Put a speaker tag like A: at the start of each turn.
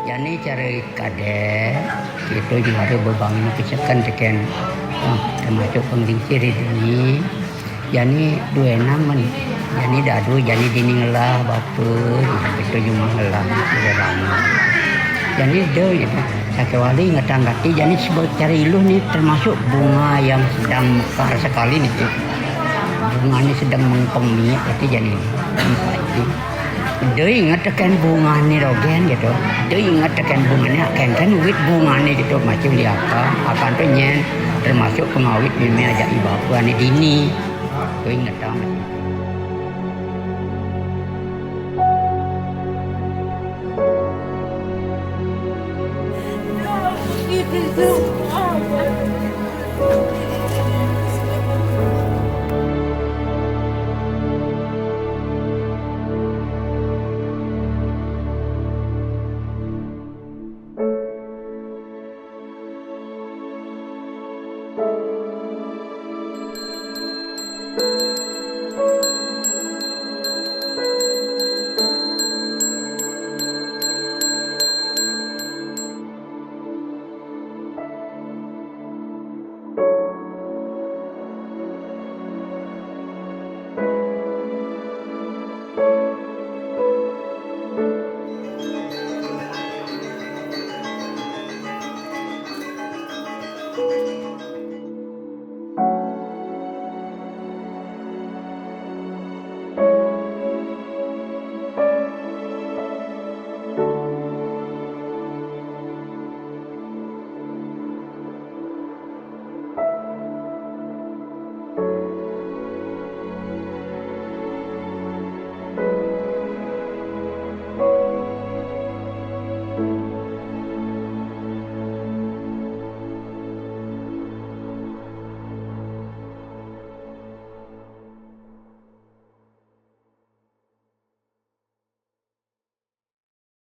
A: Jadi cara kadek itu juga ada bebangun kesekan tekan termasuk penglingsir ini. Jadi dua naman. Jadi dadu jadi dini ngelah batu itu cuma ngelah tidak lama. Jadi dia itu sakewali ngetanggati. Jadi sebagai cara iluh ni termasuk bunga yang sedang mekar sekali nih. Bunga ini sedang mengkemi itu jadi empati. Dia ingat tekan bunga ni rogen gitu. Dia ingat tekan bunga ni kan wit bunga ni gitu macam apa tu nyen termasuk pengawit mimi aja ibapu ni dini. Dia ingat tahu.